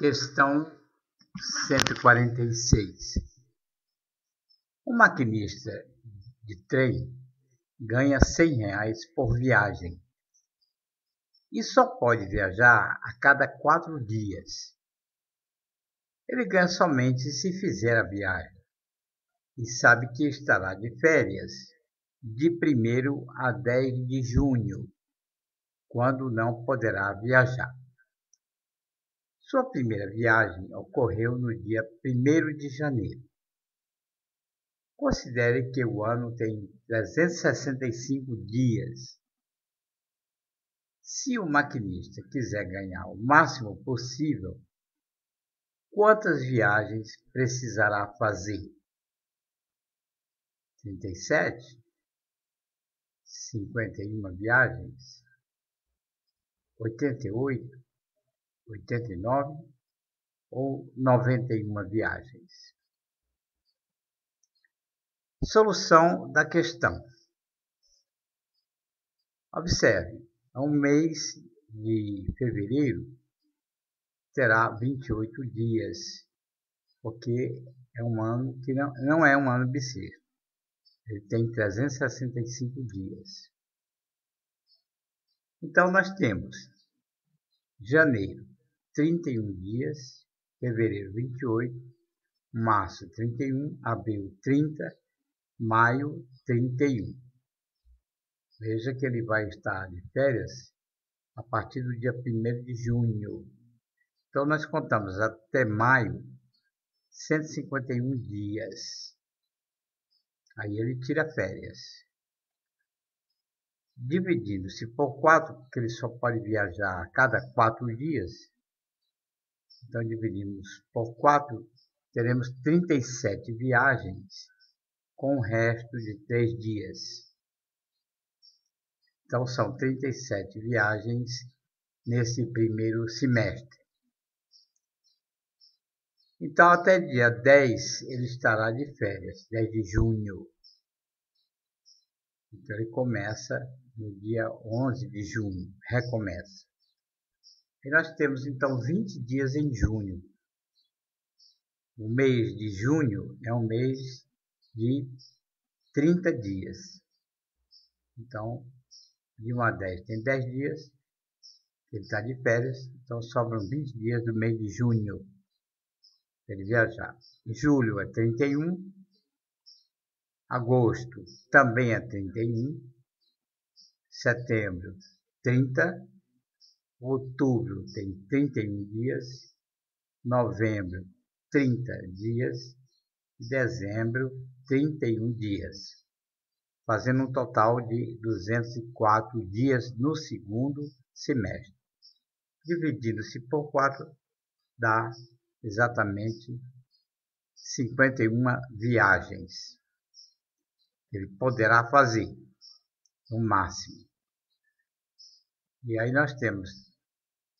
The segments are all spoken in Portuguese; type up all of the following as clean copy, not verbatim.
Questão 146. O maquinista de trem ganha R$ 100 por viagem e só pode viajar a cada 4 dias. Ele ganha somente se fizer a viagem e sabe que estará de férias de 1º a 10 de junho, quando não poderá viajar. Sua primeira viagem ocorreu no dia 1º de janeiro. Considere que o ano tem 365 dias. Se o maquinista quiser ganhar o máximo possível, quantas viagens precisará fazer? 37? 51 viagens? 88? 89 ou 91 viagens? Solução da questão. Observe, um mês de fevereiro terá 28 dias, porque é um ano que não é um ano bissexto. Ele tem 365 dias. Então, nós temos janeiro, 31 dias, fevereiro, 28, março, 31, abril, 30, maio, 31. Veja que ele vai estar de férias a partir do dia 1º de junho. Então, nós contamos até maio 151 dias. Aí ele tira férias. Dividindo-se por 4, porque ele só pode viajar a cada 4 dias. Então, dividimos por 4, teremos 37 viagens, com o resto de 3 dias. Então, são 37 viagens nesse primeiro semestre. Então, até dia 10, ele estará de férias, 10 de junho. Então, ele começa no dia 11 de junho, recomeça. E nós temos, então, 20 dias em junho. O mês de junho é um mês de 30 dias. Então, de 1 a 10 tem 10 dias, ele está de férias, então sobram 20 dias do mês de junho para ele viajar. Julho é 31, agosto também é 31, setembro 30, outubro tem 31 dias, novembro 30 dias, dezembro 31 dias. Fazendo um total de 204 dias no segundo semestre. Dividindo-se por 4, dá exatamente 51 viagens. Ele poderá fazer, no máximo. E aí nós temos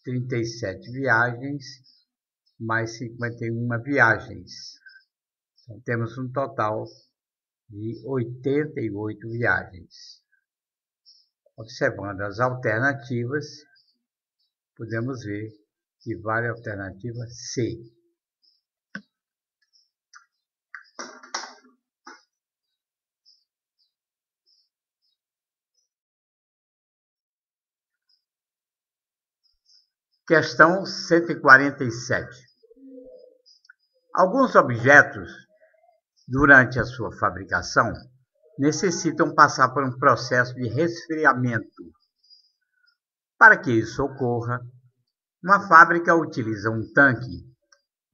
37 viagens, mais 51 viagens. Então temos um total de 88 viagens. Observando as alternativas, podemos ver que vale a alternativa C. Questão 147. Alguns objetos, durante a sua fabricação, necessitam passar por um processo de resfriamento. Para que isso ocorra, uma fábrica utiliza um tanque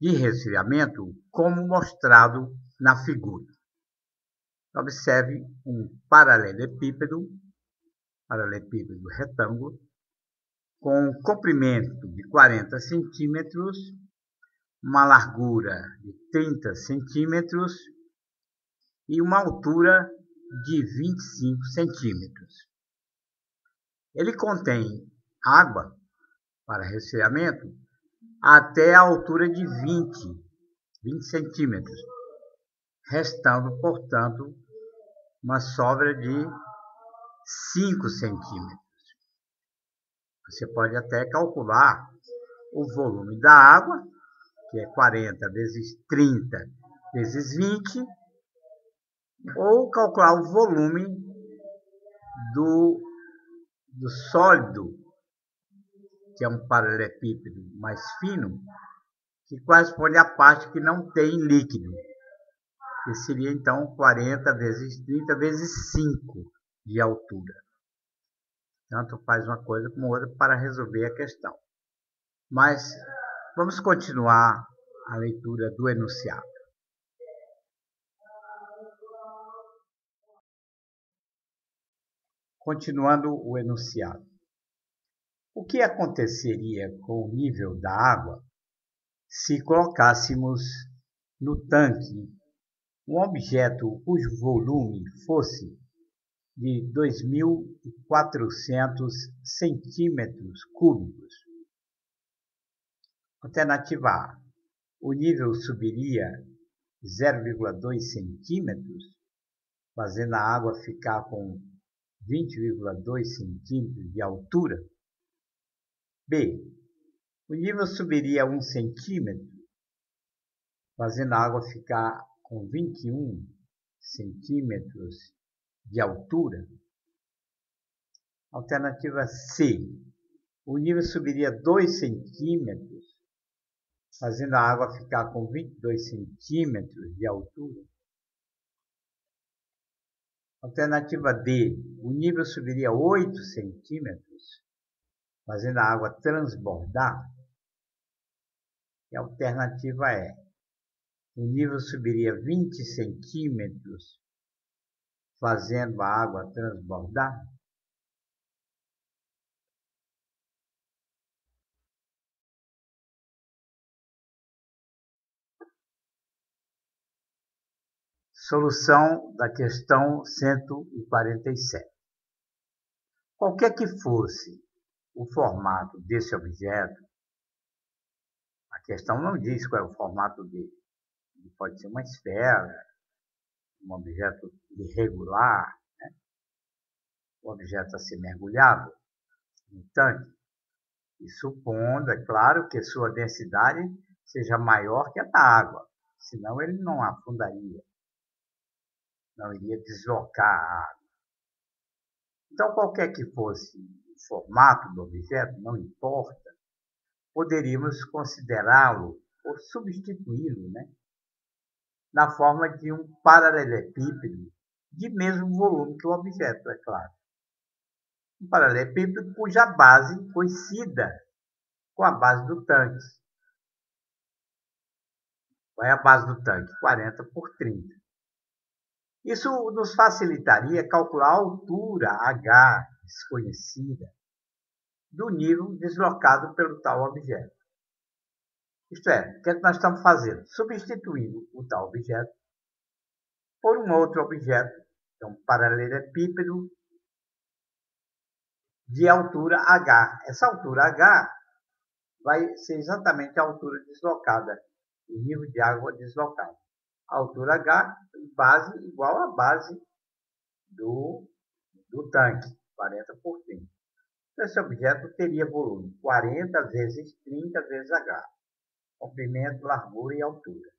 de resfriamento, como mostrado na figura. Observe um paralelepípedo retângulo, com um comprimento de 40 centímetros, uma largura de 30 centímetros e uma altura de 25 centímetros. Ele contém água para resfriamento até a altura de 20 centímetros, restando, portanto, uma sobra de 5 centímetros. Você pode até calcular o volume da água que é 40 vezes 30 vezes 20, ou calcular o volume do sólido, que é um paralelepípedo mais fino, que corresponde à parte que não tem líquido, que seria então 40 vezes 30 vezes 5 de altura. Tanto faz uma coisa como outra para resolver a questão. Mas vamos continuar a leitura do enunciado. Continuando o enunciado. O que aconteceria com o nível da água se colocássemos no tanque um objeto cujo volume fosse de 2.400 centímetros cúbicos? Alternativa A. O nível subiria 0,2 centímetros, fazendo a água ficar com 20,2 centímetros de altura. B. O nível subiria 1 centímetro, fazendo a água ficar com 21 centímetros de altura. Alternativa C. O nível subiria 2 centímetros, fazendo a água ficar com 22 centímetros de altura. Alternativa D. O nível subiria 8 centímetros, fazendo a água transbordar. E a alternativa E. O nível subiria 20 centímetros, fazendo a água transbordar. Solução da questão 147. Qualquer que fosse o formato desse objeto, a questão não diz qual é o formato dele. Ele pode ser uma esfera, um objeto irregular, né? Um objeto a ser mergulhado no tanque, e supondo, é claro, que sua densidade seja maior que a da água, senão ele não afundaria, não iria deslocar a água. Então, qualquer que fosse o formato do objeto, não importa, poderíamos considerá-lo ou substituí-lo, né, na forma de um paralelepípedo de mesmo volume que o objeto, é claro. Um paralelepípedo cuja base coincida com a base do tanque. Qual é a base do tanque? 40 por 30. Isso nos facilitaria calcular a altura H desconhecida do nível deslocado pelo tal objeto. Isto é, o que nós estamos fazendo? Substituindo o tal objeto por um outro objeto, então paralelepípedo de altura H. Essa altura H vai ser exatamente a altura deslocada, o nível de água deslocado. A altura H, base igual à base do tanque, 40 por 30. Então, esse objeto teria volume 40 vezes 30 vezes H, comprimento, largura e altura.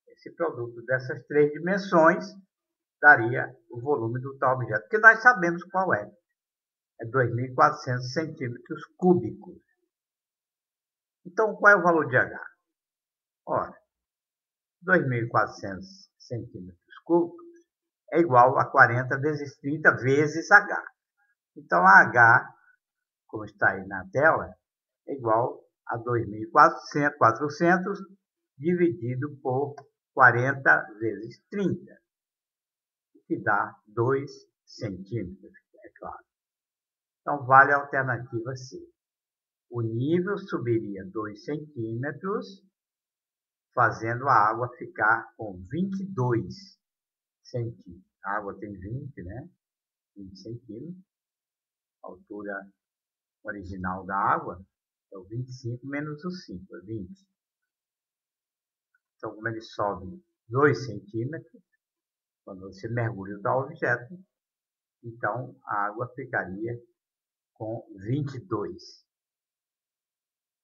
Esse produto dessas três dimensões daria o volume do tal objeto, que nós sabemos qual é. É 2.400 centímetros cúbicos. Então, qual é o valor de H? Ora, 2.400 centímetros cúbicos é igual a 40 vezes 30 vezes H. Então, a H, como está aí na tela, é igual a 2.400 dividido por 40 vezes 30, o que dá 2 centímetros, é claro. Então, vale a alternativa C. O nível subiria 2 centímetros, fazendo a água ficar com 22 centímetros. A água tem 20, né? 20 centímetros. A altura original da água é o 25 menos o 5, é 20. Então, como ele sobe 2 centímetros, quando você mergulha o tal objeto, então a água ficaria com 22.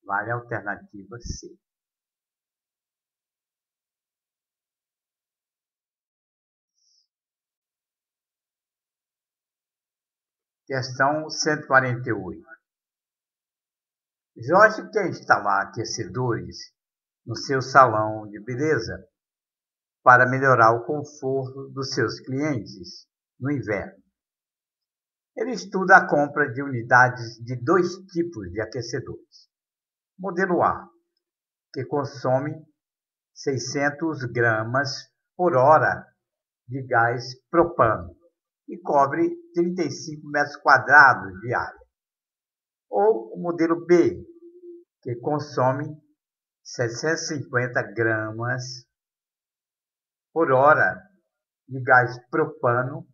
Vale a alternativa C. Questão 148. Jorge quer instalar aquecedores no seu salão de beleza para melhorar o conforto dos seus clientes no inverno. Ele estuda a compra de unidades de dois tipos de aquecedores. Modelo A, que consome 600 gramas por hora de gás propano e cobre 35 metros quadrados de área. Ou o modelo B, que consome 750 gramas por hora de gás propano,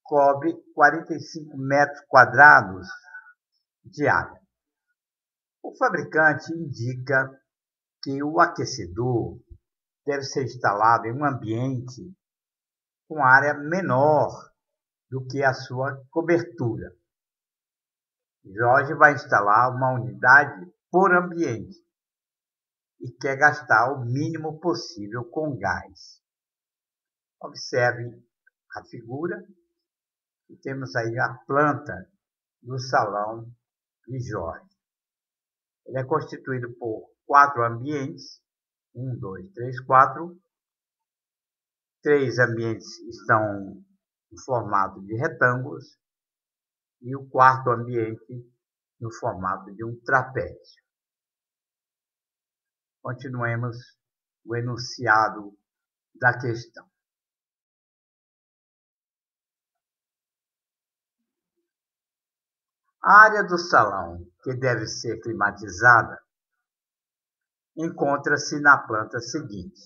cobre 45 metros quadrados de área. O fabricante indica que o aquecedor deve ser instalado em um ambiente com área menor do que a sua cobertura. Jorge vai instalar uma unidade por ambiente e quer gastar o mínimo possível com gás. Observe a figura e temos aí a planta do salão de Jorge. Ele é constituído por 4 ambientes, 1, 2, 3, 4. 3 ambientes estão no formato de retângulos e o quarto ambiente no formato de um trapézio. Continuemos o enunciado da questão. A área do salão, que deve ser climatizada, encontra-se na planta seguinte.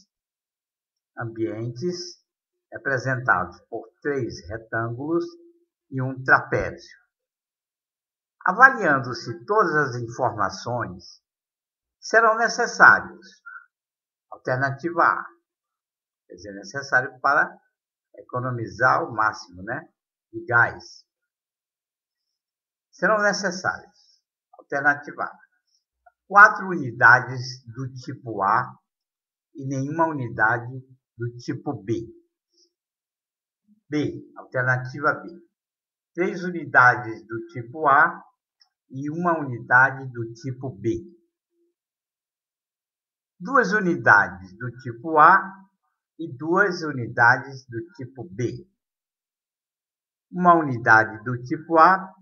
Ambientes representados por 3 retângulos e um trapézio. Avaliando-se todas as informações, serão necessários. Alternativa A, quer dizer, necessário para economizar o máximo, de gás. Serão necessários. Alternativa A, 4 unidades do tipo A e nenhuma unidade do tipo B. B, alternativa B, 3 unidades do tipo A e uma unidade do tipo B. 2 unidades do tipo A e 2 unidades do tipo B. Uma unidade do tipo A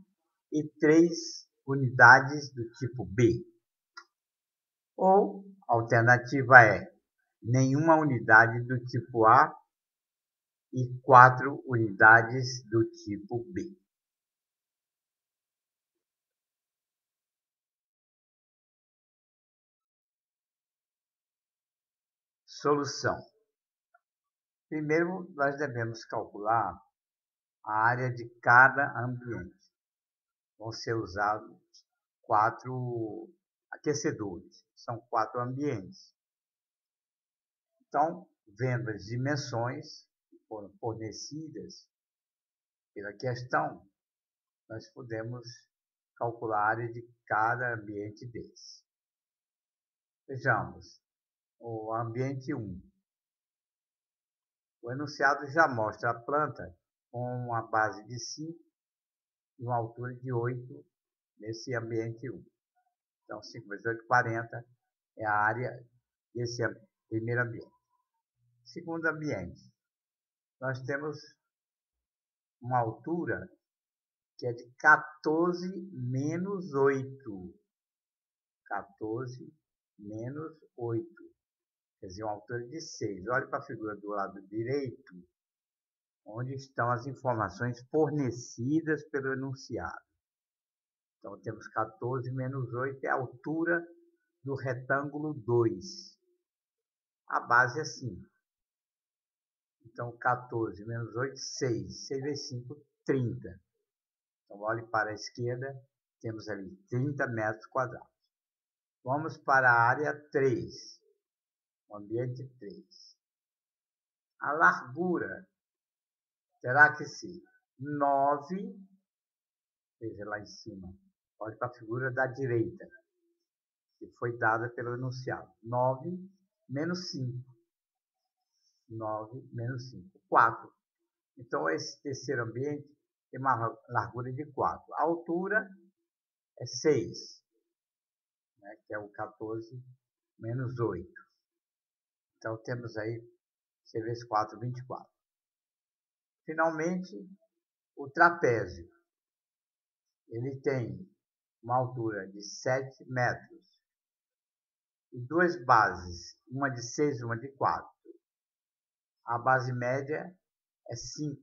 e 3 unidades do tipo B. Ou, alternativa é, nenhuma unidade do tipo A e 4 unidades do tipo B. Solução. Primeiro, nós devemos calcular a área de cada ambiente. Vão ser usados 4 aquecedores. São 4 ambientes. Então, vendo as dimensões que foram fornecidas pela questão, nós podemos calcular a área de cada ambiente desse. Vejamos, o ambiente 1. O enunciado já mostra a planta com uma base de 5 e uma altura de 8 nesse ambiente 1. Então, 5 vezes 8, 40 é a área desse primeiro ambiente. Segundo ambiente, nós temos uma altura que é de 14 menos 8. 14 menos 8. Quer dizer, uma altura de 6. Olhe para a figura do lado direito, onde estão as informações fornecidas pelo enunciado. Então, temos 14 menos 8 é a altura do retângulo 2. A base é 5. Então, 14 menos 8, 6. 6 vezes 5, 30. Então, olhe para a esquerda, temos ali 30 metros quadrados. Vamos para a área 3, o ambiente 3. A largura terá que ser 9, veja lá em cima, olhe para a figura da direita, que foi dada pelo enunciado. 9 menos 5. 9 menos 5, 4. Então, esse terceiro ambiente tem uma largura de 4. A altura é 6, né, que é o 14 menos 8. Então, temos aí 6 vezes 4, 24. Finalmente, o trapézio. Ele tem uma altura de 7 metros e duas bases, uma de 6 e uma de 4. A base média é 5.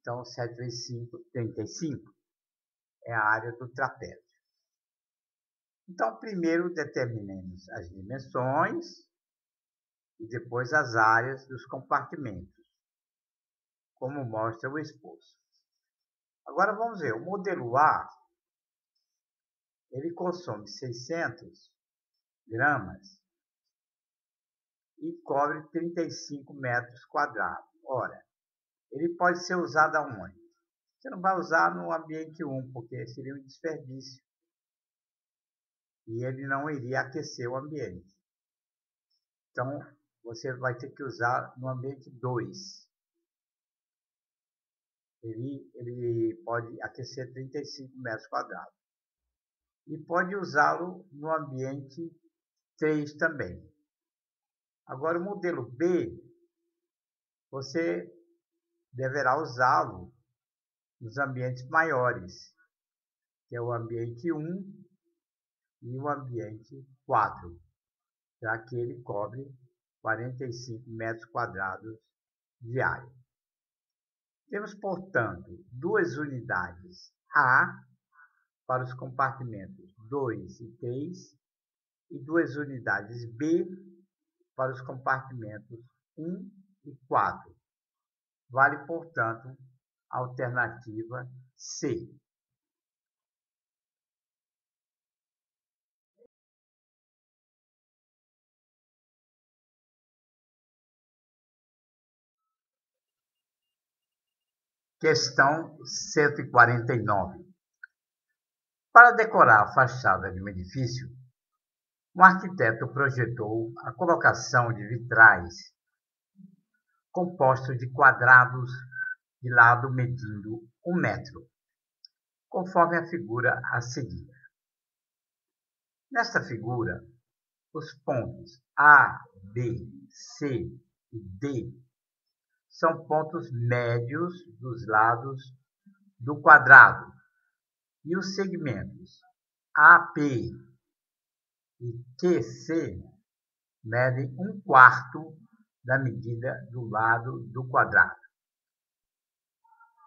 Então, 7 vezes 5, 35. É a área do trapézio. Então, primeiro determinemos as dimensões e depois as áreas dos compartimentos, como mostra o esboço. Agora vamos ver, o modelo A, ele consome 600 gramas e cobre 35 metros quadrados. Ora, ele pode ser usado aonde? Você não vai usar no ambiente 1, porque seria um desperdício. E ele não iria aquecer o ambiente. Então, você vai ter que usar no ambiente 2. Ele pode aquecer 35 metros quadrados. E pode usá-lo no ambiente 3 também. Agora, o modelo B, você deverá usá-lo nos ambientes maiores, que é o ambiente 1 e o ambiente 4, já que ele cobre 45 metros quadrados de área. Temos, portanto, duas unidades A para os compartimentos 2 e 3 e duas unidades B para os compartimentos 1 e 4. Vale, portanto, a alternativa C. Questão 149. Para decorar a fachada de um edifício, um arquiteto projetou a colocação de vitrais compostos de quadrados de lado medindo 1 metro, conforme a figura a seguir. Nesta figura, os pontos A, B, C e D são pontos médios dos lados do quadrado e os segmentos AP e QC medem 1/4 da medida do lado do quadrado.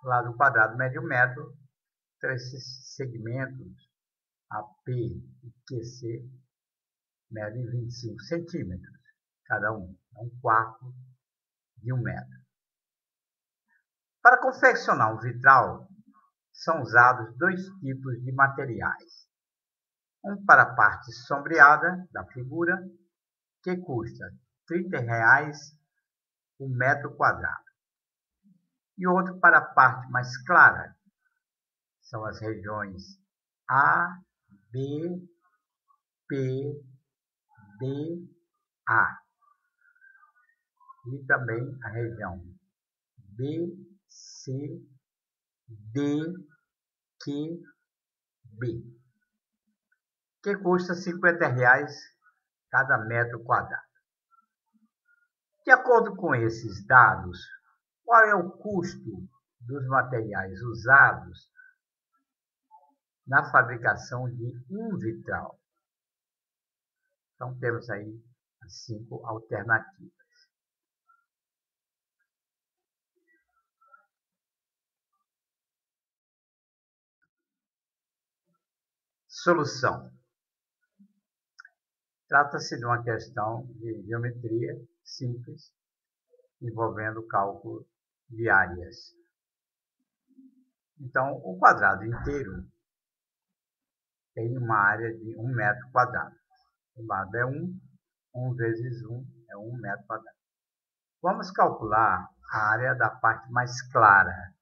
O lado do quadrado mede 1 metro, então esses segmentos AP e QC medem 25 centímetros cada um, é 1/4 de 1 metro. Para confeccionar um vitral, são usados dois tipos de materiais. Um para a parte sombreada da figura, que custa R$ 30 o metro quadrado. E outro para a parte mais clara, são as regiões A, B, P, D, A. E também a região B, C, D, Q, B, que custa R$ 50 cada metro quadrado. De acordo com esses dados, qual é o custo dos materiais usados na fabricação de um vitral? Então, temos aí as 5 alternativas. Solução. Trata-se de uma questão de geometria simples, envolvendo cálculo de áreas. Então, o quadrado inteiro tem uma área de 1 metro quadrado. O lado é 1, 1 vezes 1 é 1 metro quadrado. Vamos calcular a área da parte mais clara.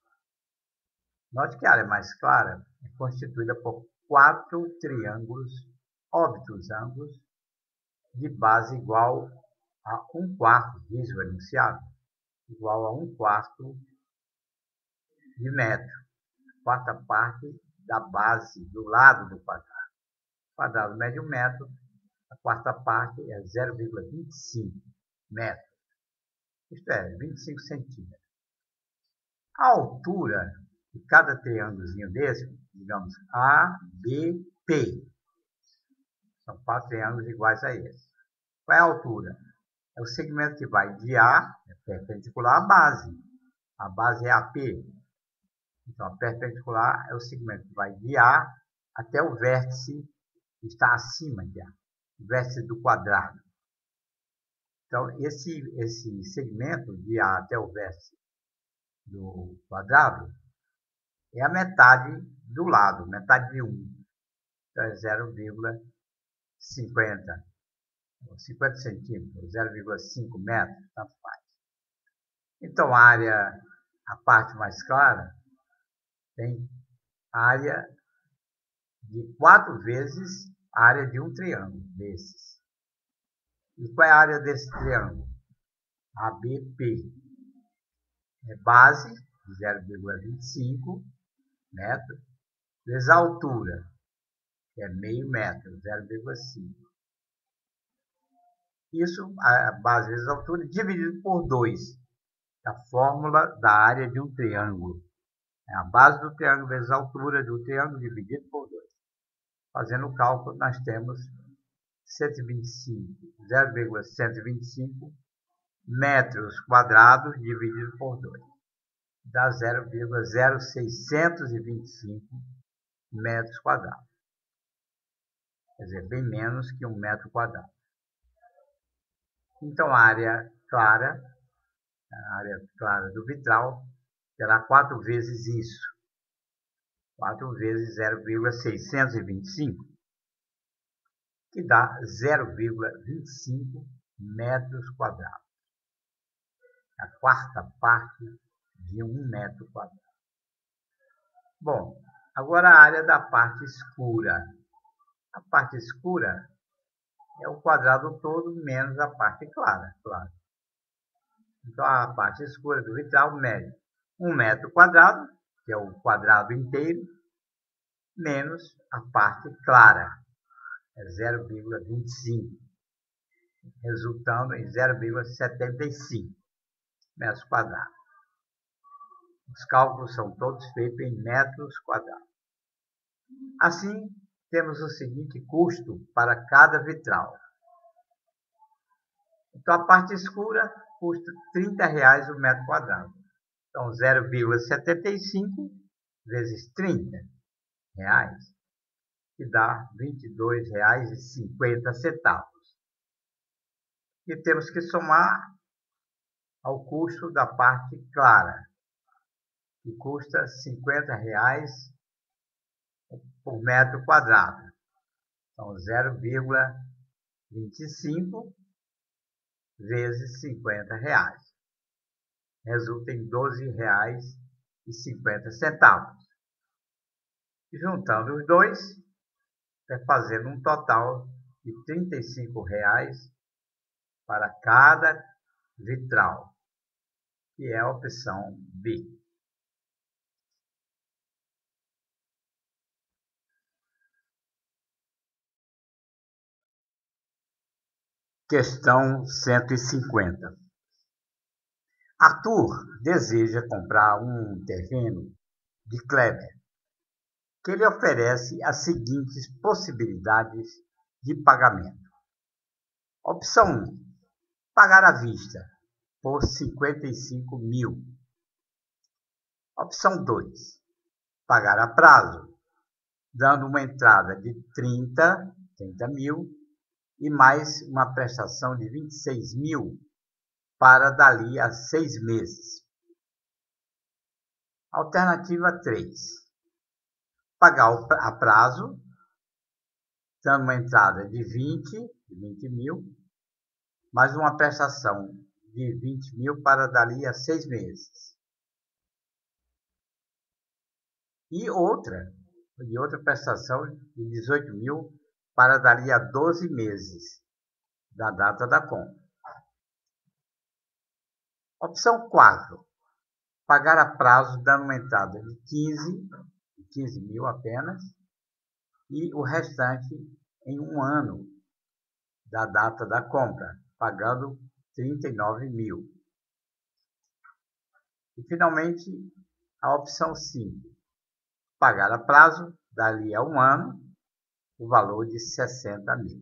Note que a área mais clara é constituída por 4 triângulos obtusângulos de base igual a 1/4, diz o enunciado, igual a 1/4 de metro, quarta parte da base do lado do quadrado. O quadrado mede 1 metro, a quarta parte é 0,25 metros, isto é, 25 centímetros. A altura de cada triângulozinho desse, digamos A, B, P, são 4 triângulos iguais a esse. Qual é a altura? É o segmento que vai de A, é perpendicular à base. A base é AP. Então, a perpendicular é o segmento que vai de A até o vértice que está acima de A, o vértice do quadrado. Então, esse segmento de A até o vértice do quadrado é a metade do lado, metade de 1. Então, é 0,50 centímetros, 0,5 metros, tanto faz. Então, a parte mais clara, tem área de 4 vezes a área de um triângulo desses. E qual é a área desse triângulo? ABP. É base de 0,25 metros, vezes a altura, que é meio metro, 0,5. Isso, a base vezes a altura, dividido por 2. A fórmula da área de um triângulo. É a base do triângulo vezes a altura do triângulo dividido por 2. Fazendo o cálculo, nós temos 0,125 metros quadrados dividido por 2. Dá 0,0625 metros quadrados. Quer dizer, bem menos que 1 metro quadrado. Então, a área clara do vitral terá 4 vezes isso. 4 vezes 0,625, que dá 0,25 metros quadrados. A quarta parte de 1 metro quadrado. Bom, agora a área da parte escura. A parte escura é o quadrado todo menos a parte clara, claro. Então, a parte escura do vitral mede 1 metro quadrado, que é o quadrado inteiro, menos a parte clara, é 0,25, resultando em 0,75 metros quadrados. Os cálculos são todos feitos em metros quadrados. Assim, temos o seguinte custo para cada vitral. Então, a parte escura custa R$30 o metro quadrado. Então, 0,75 vezes R$30, que dá R$22,50. E temos que somar ao custo da parte clara, que custa R$50 por metro quadrado. Então, 0,25 vezes R$50. Resulta em R$12,50. Juntando os dois, fazendo um total de R$35 para cada vitral, que é a opção B. Questão 150. Arthur deseja comprar um terreno de Kleber, que ele oferece as seguintes possibilidades de pagamento. Opção 1. Pagar à vista, por 55 mil. Opção 2. Pagar a prazo, dando uma entrada de 30 mil e mais uma prestação de 26 mil para dali a 6 meses. Alternativa 3. Pagar a prazo, dando uma entrada de 20 mil, mais uma prestação de 20 mil para dali a 6 meses. E outra prestação de 18 mil para dali a 12 meses da data da compra. Opção 4. pagar a prazo, dando uma entrada de 15 mil apenas, e o restante em um ano da data da compra, pagando 39 mil. E, finalmente, a opção 5, pagar a prazo, dali a um ano, o valor de 60 mil.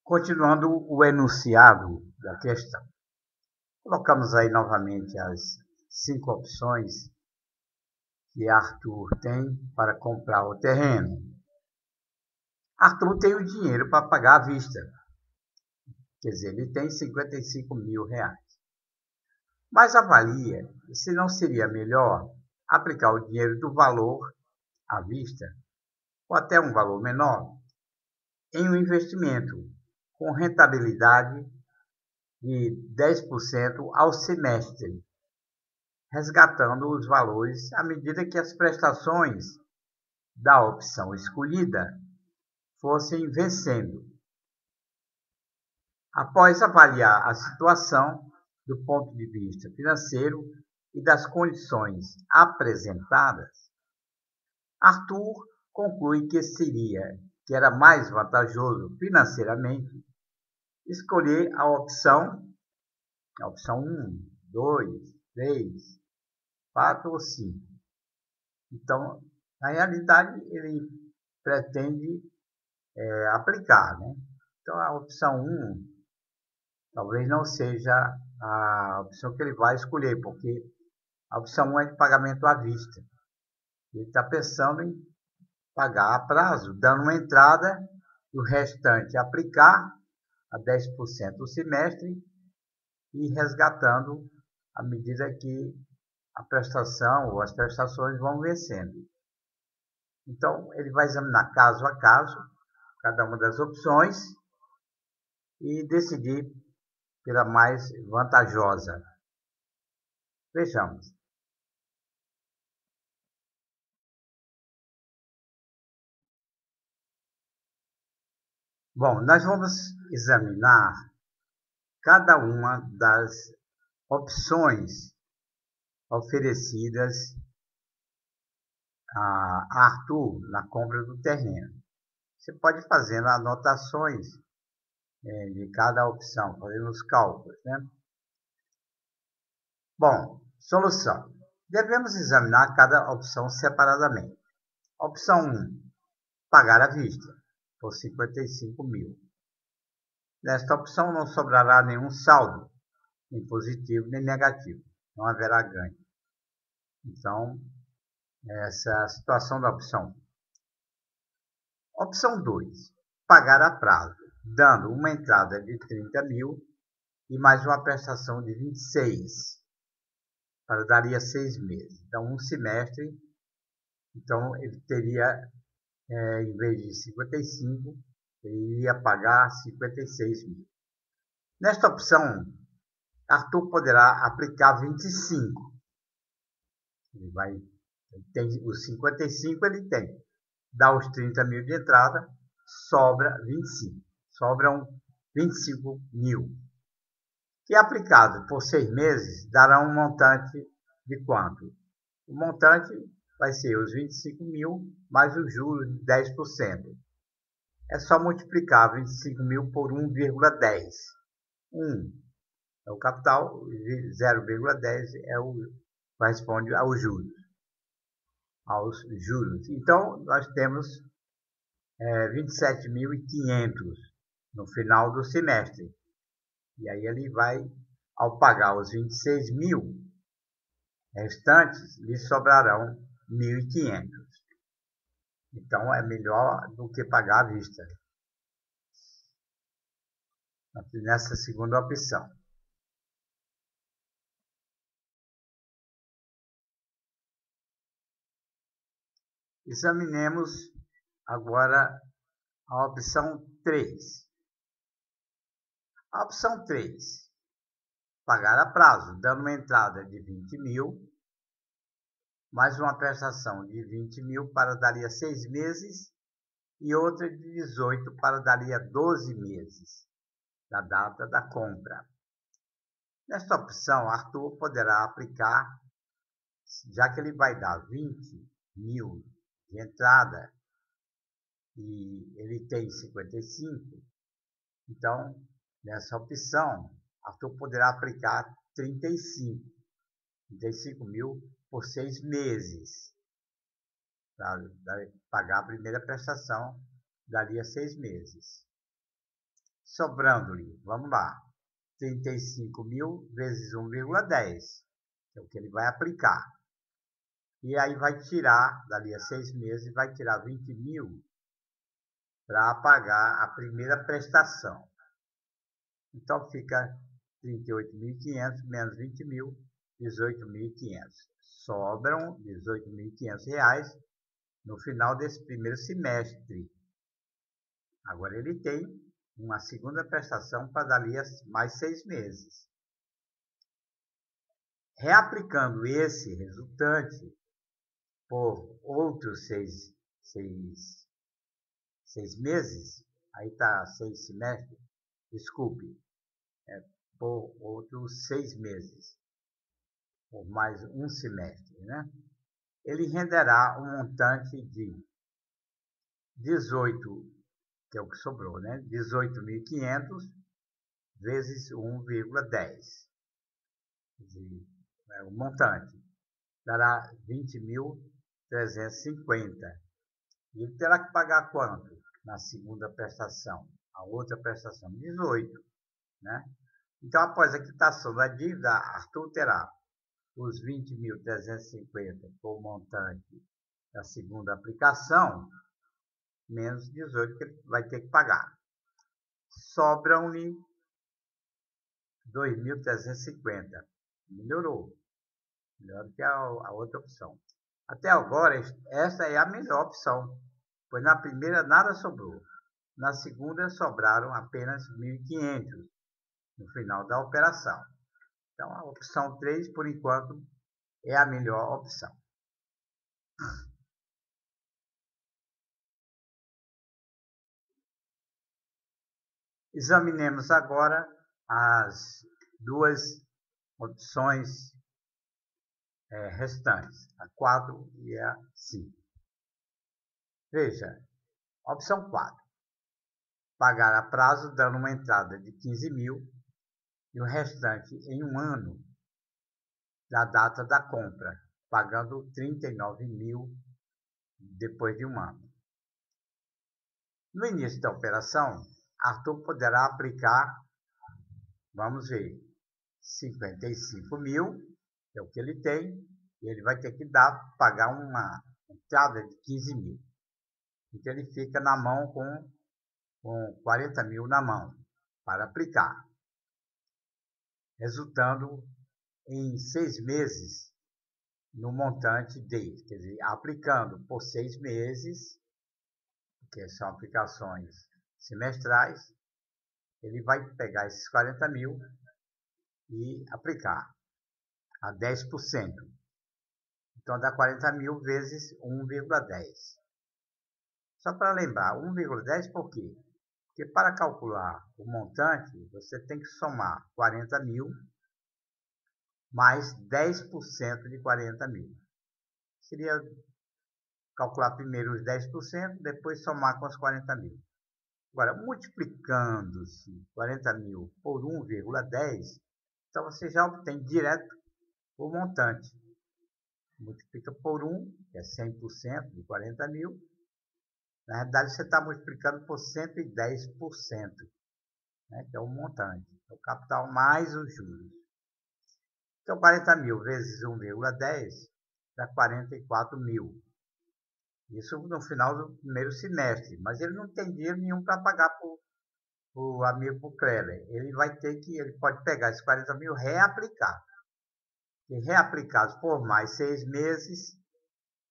Continuando o enunciado da questão, colocamos aí novamente as 5 opções que Arthur tem para comprar o terreno. Arthur tem o dinheiro para pagar à vista, quer dizer, ele tem 55 mil reais. Mas avalia se não seria melhor aplicar o dinheiro do valor à vista, ou até um valor menor, em um investimento com rentabilidade de 10% ao semestre, resgatando os valores à medida que as prestações da opção escolhida fossem vencendo. Após avaliar a situação do ponto de vista financeiro e das condições apresentadas, Arthur conclui que era mais vantajoso financeiramente escolher a opção 1, 2, 3, 4 ou 5. Então, na realidade, ele pretende aplicar, né? Então, a opção 1 talvez não seja a opção que ele vai escolher, porque a opção 1 é de pagamento à vista. Ele está pensando em pagar a prazo, dando uma entrada e o restante aplicar a 10% do semestre e resgatando à medida que a prestação ou as prestações vão vencendo. Então, ele vai examinar caso a caso cada uma das opções e decidir pela mais vantajosa. Vejamos. Bom, nós vamos examinar cada uma das opções oferecidas a Arthur na compra do terreno. Você pode fazer anotações de cada opção, fazendo os cálculos, né? Bom, solução. Devemos examinar cada opção separadamente. Opção 1, pagar à vista, por 55 mil. Nesta opção não sobrará nenhum saldo, nem positivo nem negativo. Não haverá ganho. Então, essa é a situação da opção 1. Opção 2, pagar a prazo, dando uma entrada de 30 mil e mais uma prestação de 26, daria 6 meses. Então, um semestre, então ele teria, em vez de 55, ele iria pagar 56 mil. Nesta opção, Arthur poderá aplicar 25. Ele tem os 55, ele tem. Dá os 30 mil de entrada, sobra 25. Sobram 25 mil. Que aplicado por 6 meses, dará um montante de quanto? O montante vai ser os 25 mil mais os juros de 10%. É só multiplicar 25 mil por 1,10. 1 é o capital, 0,10 corresponde aos juros. Então, nós temos 27.500 no final do semestre. E aí ele vai, ao pagar os 26 mil restantes, lhe sobrarão 1.500. Então, é melhor do que pagar à vista. Nessa segunda opção. Examinemos agora a opção 3. A opção 3, pagar a prazo, dando uma entrada de 20 mil mais uma prestação de 20 mil para daria 6 meses e outra de 18 para daria 12 meses da data da compra. Nesta opção, Arthur poderá aplicar, já que ele vai dar 20 mil de entrada e ele tem 55, então, nessa opção, Arthur poderá aplicar 35 mil por 6 meses. Para pagar a primeira prestação, daria 6 meses. Sobrando-lhe, vamos lá, 35 mil vezes 1,10, que é o que ele vai aplicar. E aí vai tirar, dali a 6 meses, vai tirar 20 mil para pagar a primeira prestação. Então fica 38.500 menos 20 mil, 18.500. Sobram R$18.500 no final desse primeiro semestre. Agora ele tem uma segunda prestação para dali a mais 6 meses. Reaplicando esse resultante por outros 6 meses, aí está 6 semestres, desculpe, por outros 6 meses, por mais um semestre, né? Ele renderá um montante de 18, que é o que sobrou, né? 18.500 vezes 1,10. O montante dará 20.350. E ele terá que pagar quanto na segunda prestação? A outra prestação, 18, né? Então, após a quitação da dívida, Arthur terá os 20.350 por montante da segunda aplicação, menos 18 que ele vai ter que pagar. Sobram-lhe 2.350. Melhorou. Melhor do que a outra opção. Até agora, essa é a melhor opção, pois na primeira nada sobrou. Na segunda, sobraram apenas 1.500 no final da operação. Então, a opção 3, por enquanto, é a melhor opção. Examinemos agora as duas opções restantes, a 4 e a 5. Veja, opção 4. Pagar a prazo dando uma entrada de 15 mil e o restante em um ano da data da compra, pagando 39 mil depois de um ano. No início da operação, Arthur poderá aplicar, vamos ver, 55 mil, que é o que ele tem, e ele vai ter que pagar uma entrada de 15 mil. Então ele fica na mão com 40 mil na mão para aplicar, resultando em 6 meses no montante de, quer dizer, aplicando por 6 meses, que são aplicações semestrais, ele vai pegar esses 40 mil e aplicar a 10%. Então dá 40 mil vezes 1,10. Só para lembrar, 1,10 por quê? Porque para calcular o montante, você tem que somar 40 mil mais 10% de 40 mil. Seria calcular primeiro os 10%, depois somar com os 40 mil. Agora, multiplicando-se 40 mil por 1,10, então você já obtém direto o montante. Multiplica por 1, que é 100% de 40 mil. Na realidade, você está multiplicando por 110%, né, que é o montante. É o capital mais os juros. Então, 40 mil vezes 1,10 dá 44 mil. Isso no final do primeiro semestre. Mas ele não tem dinheiro nenhum para pagar para o amigo Kleber. Ele pode pegar esses 40 mil e reaplicar. E reaplicados por mais 6 meses,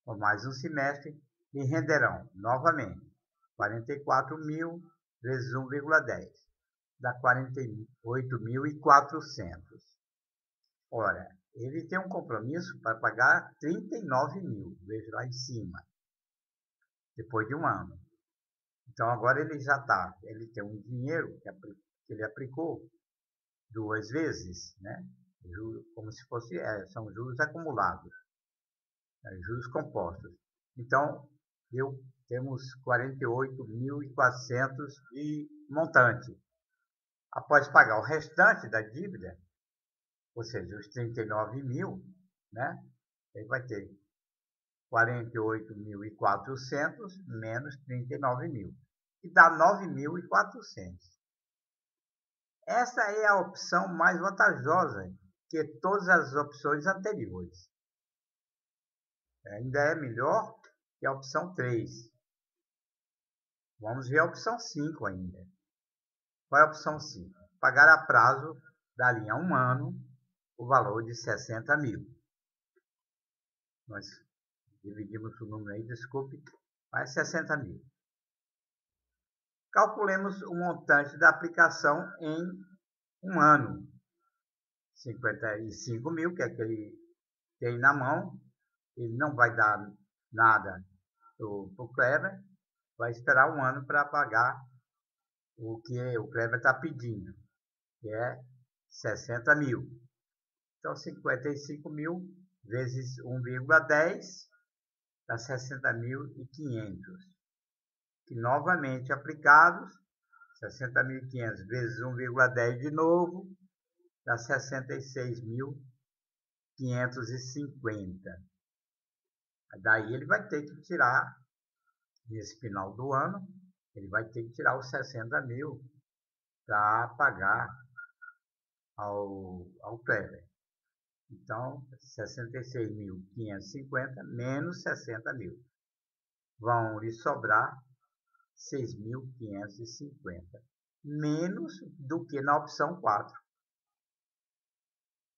por mais um semestre, e renderão novamente 44 mil vezes 1,10. Dá 48.400. Ora, ele tem um compromisso para pagar 39 mil, veja lá em cima, depois de um ano. Então agora ele tem um dinheiro que ele aplicou 2 vezes, né? Como se fosse, são juros acumulados, juros compostos. Então, temos 48.400 de montante. Após pagar o restante da dívida, ou seja, os 39 mil, né? Ele vai ter 48.400 menos 39 mil, que dá 9.400. Essa é a opção mais vantajosa que todas as opções anteriores. Ainda é melhor que a opção 3. Vamos ver a opção 5 ainda. Qual é a opção 5? Pagar a prazo dali a um ano o valor de 60 mil. Nós dividimos o número aí, desculpe, mas 60 mil. Calculemos o montante da aplicação em um ano. 55 mil, que é que ele tem na mão. Ele não vai dar nada para o Kleber. Vai esperar um ano para pagar o que o Kleber está pedindo, que é 60 mil. Então, 55 mil vezes 1,10 dá 60.500. Que novamente aplicados, 60.500 vezes 1,10 de novo, dá 66.550. Daí ele vai ter que tirar, nesse final do ano, ele vai ter que tirar os 60 mil para pagar ao Kleber. Então, 66.550 menos 60 mil. Vão lhe sobrar 6.550. Menos do que na opção 4.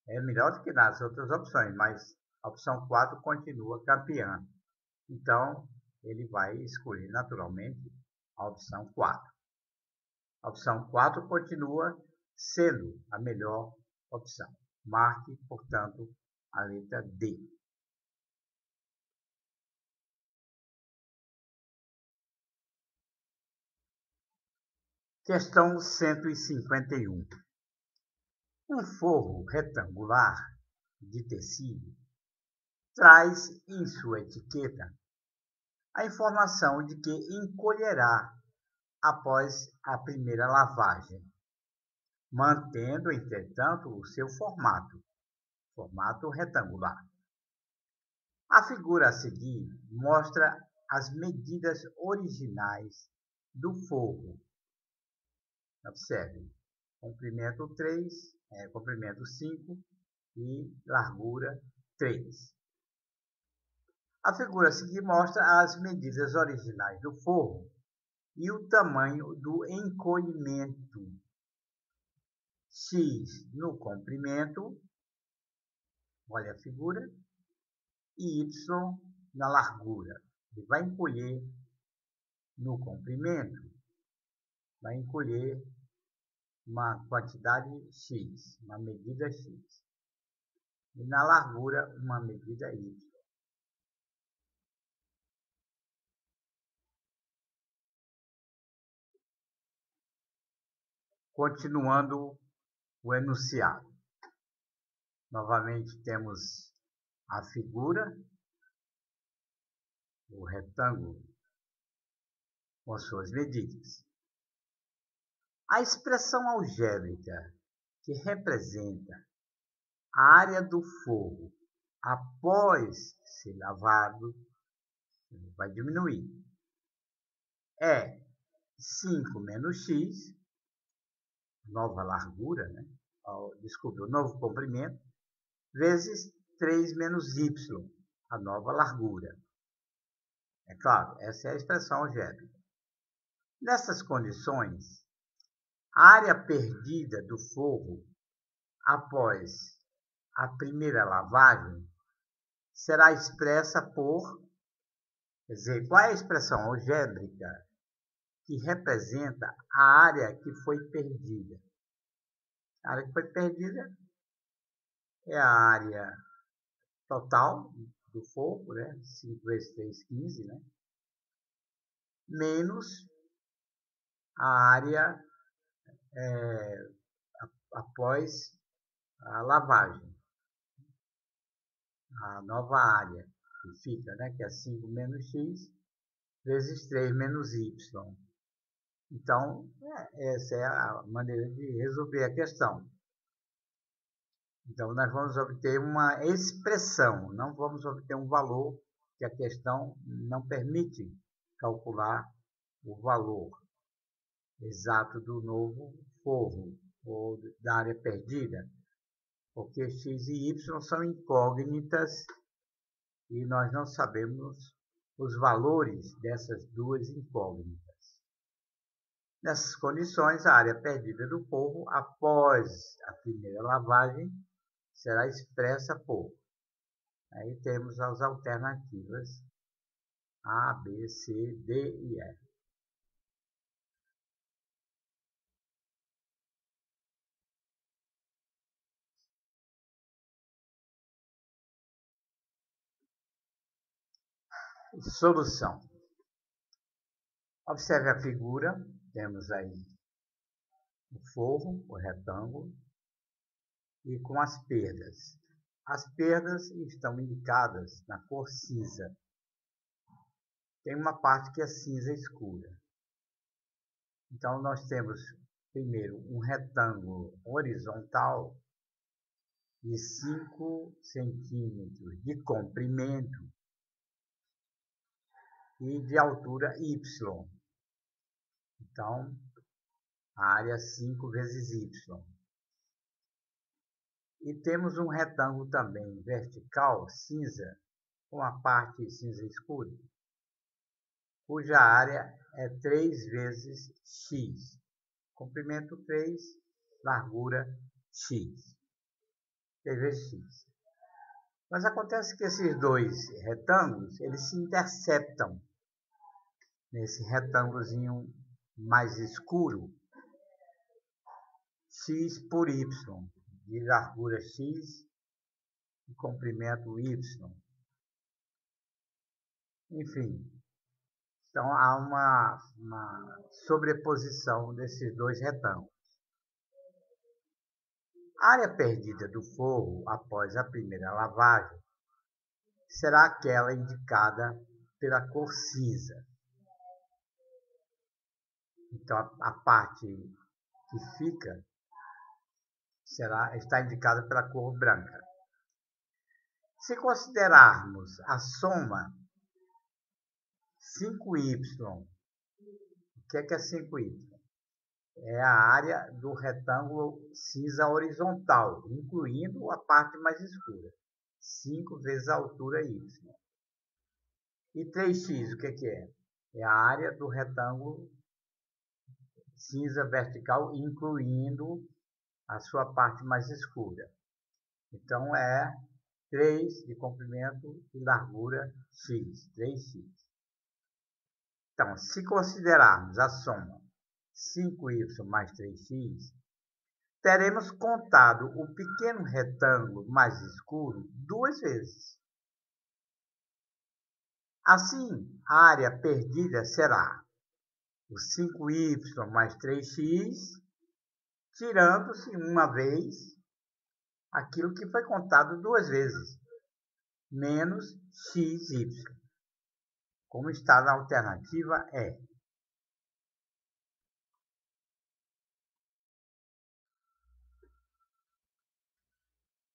É melhor do que nas outras opções, mas a opção 4 continua campeã. Então, ele vai escolher naturalmente a opção 4. A opção 4 continua sendo a melhor opção. Marque, portanto, a letra D. Questão 151. Um forro retangular de tecido traz em sua etiqueta a informação de que encolherá após a primeira lavagem, mantendo, entretanto, o seu formato retangular. A figura a seguir mostra as medidas originais do forro. Observe, comprimento 3, comprimento 5 e largura 3. A figura a seguir mostra as medidas originais do forro e o tamanho do encolhimento. X no comprimento, olha a figura, e Y na largura. Ele vai encolher no comprimento, vai encolher uma quantidade X, uma medida X. E na largura, uma medida Y. Continuando o enunciado. Novamente temos a figura, o retângulo com suas medidas. A expressão algébrica que representa a área do forro após ser lavado vai diminuir. É 5 menos x, nova largura, né? Desculpe, o novo comprimento, vezes 3 menos y, a nova largura. É claro, essa é a expressão algébrica. Nessas condições, a área perdida do forro após a primeira lavagem será expressa por, quer dizer, qual é a expressão algébrica que representa a área que foi perdida? A área que foi perdida é a área total do fogo, né? 5 vezes 3, 15, né? Menos a área após a lavagem, a nova área que fica, né? Que é 5 menos x vezes 3 menos y. Então, essa é a maneira de resolver a questão. Então, nós vamos obter uma expressão, não vamos obter um valor, que a questão não permite calcular o valor exato do novo forro ou da área perdida, porque x e y são incógnitas e nós não sabemos os valores dessas duas incógnitas. Nessas condições, a área perdida do forro após a primeira lavagem será expressa por. Aí temos as alternativas A, B, C, D e E. Solução. Observe a figura. Temos aí o forro, o retângulo, e com as perdas. As perdas estão indicadas na cor cinza. Tem uma parte que é cinza escura. Então, nós temos, primeiro, um retângulo horizontal de 5 centímetros de comprimento e de altura y. Então, a área 5 vezes y. E temos um retângulo também vertical, cinza, com a parte cinza escura, cuja área é 3 vezes x. Comprimento 3, largura x. 3 vezes x. Mas acontece que esses dois retângulos, eles se interceptam nesse retângulozinho mais escuro, x por y, de largura x e comprimento y. Enfim, então há uma sobreposição desses dois retângulos. A área perdida do forro após a primeira lavagem será aquela indicada pela cor cinza. Então a parte que fica está indicada pela cor branca. Se considerarmos a soma 5y, o que é 5y? É a área do retângulo cinza horizontal, incluindo a parte mais escura. 5 vezes a altura y. E 3x, o que é? É a área do retângulo cinza vertical, incluindo a sua parte mais escura. Então, é 3 de comprimento e largura x, 3x. Então, se considerarmos a soma 5y mais 3x, teremos contado o pequeno retângulo mais escuro 2 vezes. Assim, a área perdida será o 5y mais 3x, tirando-se uma vez aquilo que foi contado 2 vezes, menos xy, como está na alternativa E.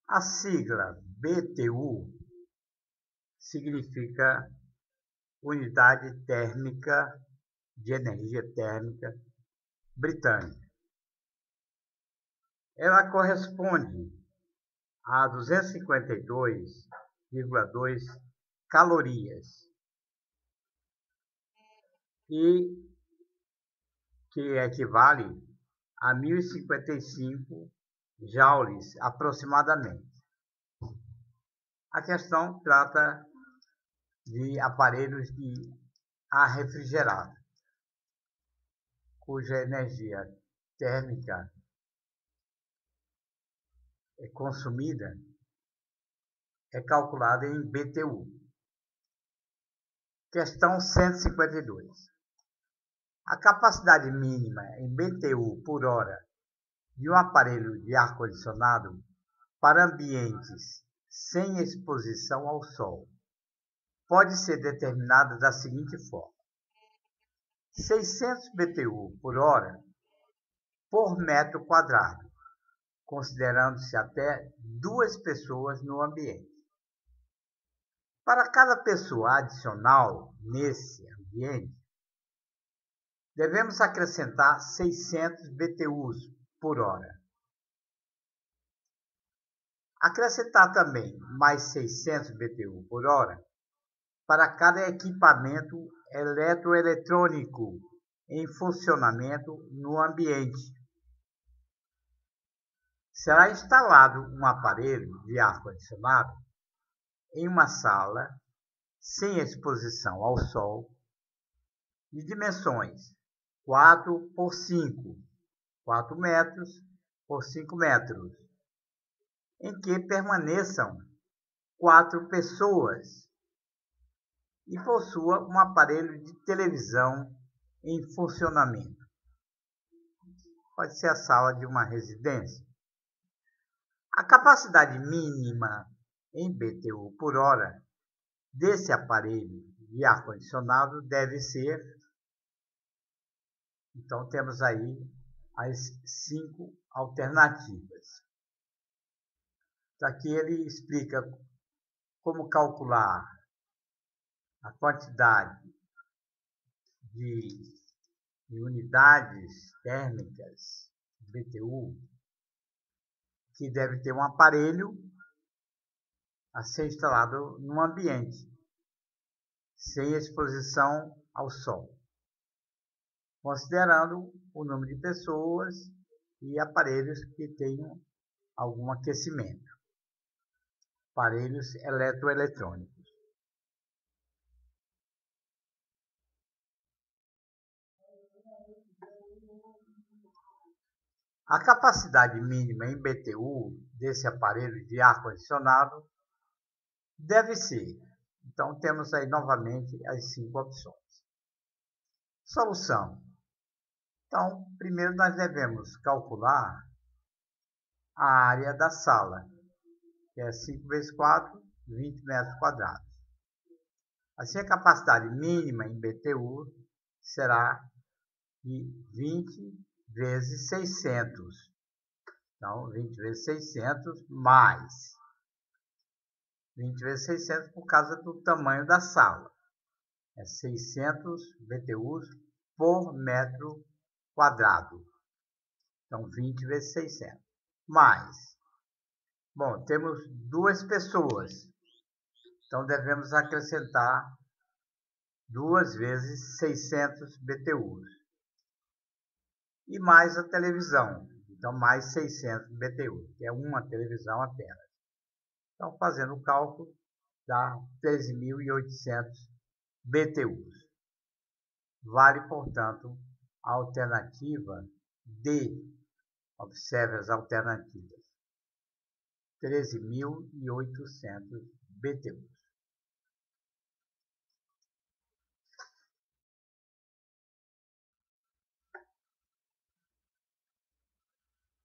A sigla BTU significa Unidade Térmica de Energia Térmica Britânica. Ela corresponde a 252,2 calorias e que equivale a 1055 joules aproximadamente. A questão trata de aparelhos de ar refrigerado, cuja energia térmica é consumida é calculada em BTU. Questão 152. A capacidade mínima em BTU por hora de um aparelho de ar-condicionado para ambientes sem exposição ao sol pode ser determinada da seguinte forma: 600 BTU por hora por metro quadrado, considerando-se até 2 pessoas no ambiente. Para cada pessoa adicional nesse ambiente, devemos acrescentar 600 BTUs por hora. Acrescentar também mais 600 BTU por hora para cada equipamento eletroeletrônico em funcionamento no ambiente. Será instalado um aparelho de ar-condicionado em uma sala sem exposição ao sol de dimensões 4 por 5, 4 metros por 5 metros, em que permaneçam 4 pessoas e possua um aparelho de televisão em funcionamento. Pode ser a sala de uma residência. A capacidade mínima em BTU por hora desse aparelho de ar-condicionado deve ser... Então, temos aí as 5 alternativas. Aqui ele explica como calcular a quantidade de unidades térmicas, BTU, que deve ter um aparelho a ser instalado num ambiente sem exposição ao sol, considerando o número de pessoas e aparelhos que tenham algum aquecimento, aparelhos eletroeletrônicos. A capacidade mínima em BTU desse aparelho de ar-condicionado deve ser... Então, temos aí novamente as 5 opções. Solução. Então, primeiro nós devemos calcular a área da sala, que é 5 vezes 4, 20 metros quadrados. Assim, a capacidade mínima em BTU será de 20 vezes 600. Então, 20 vezes 600 mais 20 vezes 600 por causa do tamanho da sala. É 600 BTUs por metro quadrado. Então, 20 vezes 600. Mais. Bom, temos 2 pessoas. Então, devemos acrescentar 2 vezes 600 BTUs. E mais a televisão. Então, mais 600 BTUs, que é uma televisão apenas. Então, fazendo o cálculo, dá 13.800 BTUs. Vale, portanto, a alternativa D. Observe as alternativas. 13.800 BTUs.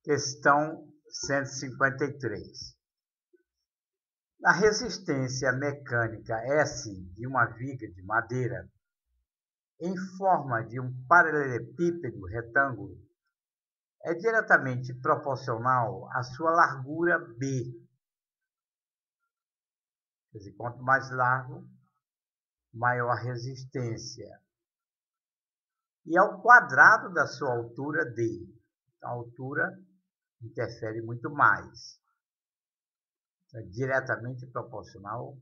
Questão 153. A resistência mecânica S de uma viga de madeira em forma de um paralelepípedo retângulo é diretamente proporcional à sua largura B. Quer dizer, quanto mais largo, maior a resistência. E ao quadrado da sua altura D. A altura interfere muito mais. É diretamente proporcional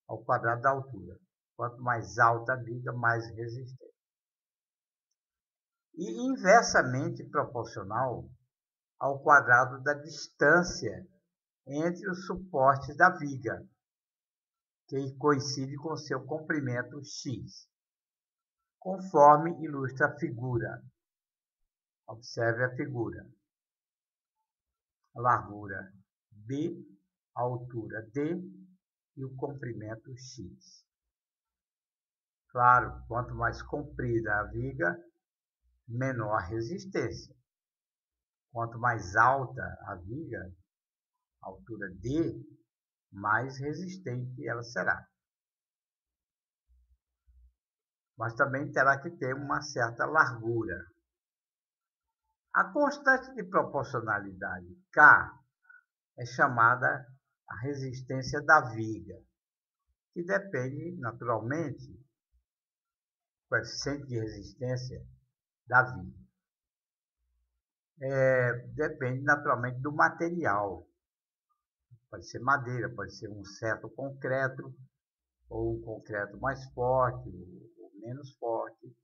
ao quadrado da altura. Quanto mais alta a viga, mais resistente. E inversamente proporcional ao quadrado da distância entre os suportes da viga, que coincide com seu comprimento x, conforme ilustra a figura. Observe a figura. A largura B, a altura D e o comprimento x. Claro, quanto mais comprida a viga, menor a resistência. Quanto mais alta a viga, altura D, mais resistente ela será. Mas também terá que ter uma certa largura. A constante de proporcionalidade K é chamada a resistência da viga, que depende, naturalmente, do coeficiente de resistência da viga. Depende, naturalmente, do material. Pode ser madeira, pode ser um certo concreto, ou um concreto mais forte, ou menos forte.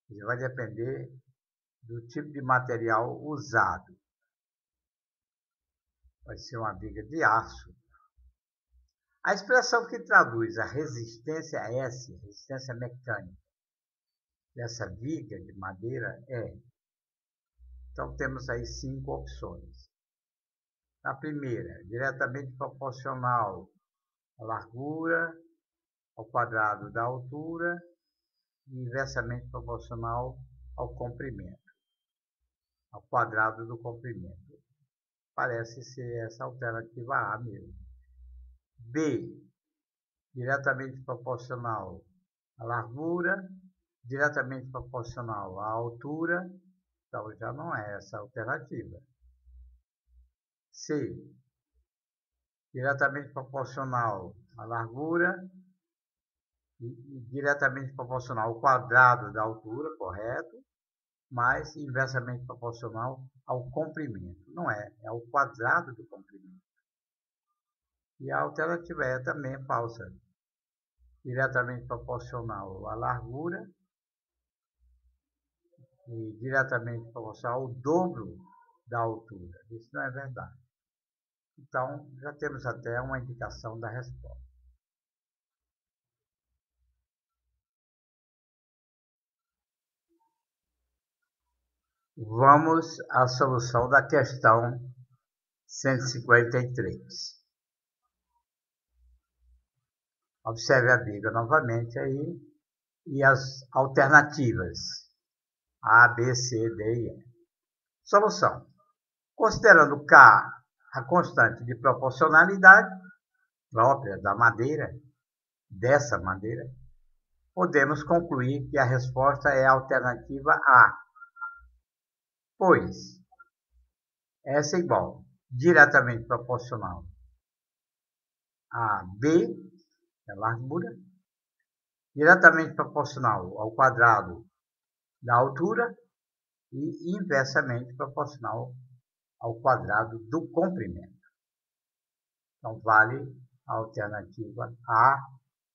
Ele vai depender do tipo de material usado. Pode ser uma viga de aço. A expressão que traduz a resistência S, resistência mecânica, dessa viga de madeira é... Então, temos aí 5 opções. A primeira, diretamente proporcional à largura ao quadrado da altura e inversamente proporcional ao comprimento, ao quadrado do comprimento. Parece ser essa alternativa A mesmo. B, diretamente proporcional à largura, diretamente proporcional à altura, então já não é essa a alternativa. C, diretamente proporcional à largura e diretamente proporcional ao quadrado da altura, correto, mas inversamente proporcional ao comprimento. Não é, é ao quadrado do comprimento. E a alternativa E também é falsa. Diretamente proporcional à largura e diretamente proporcional ao dobro da altura. Isso não é verdade. Então, já temos até uma indicação da resposta. Vamos à solução da questão 153. Observe a viga novamente aí e as alternativas A, B, C, D e E. Solução. Considerando K a constante de proporcionalidade própria da madeira, dessa madeira, podemos concluir que a resposta é a alternativa A, pois S é igual diretamente proporcional a B, a largura, diretamente proporcional ao quadrado da altura e inversamente proporcional ao quadrado do comprimento. Então, vale a alternativa A,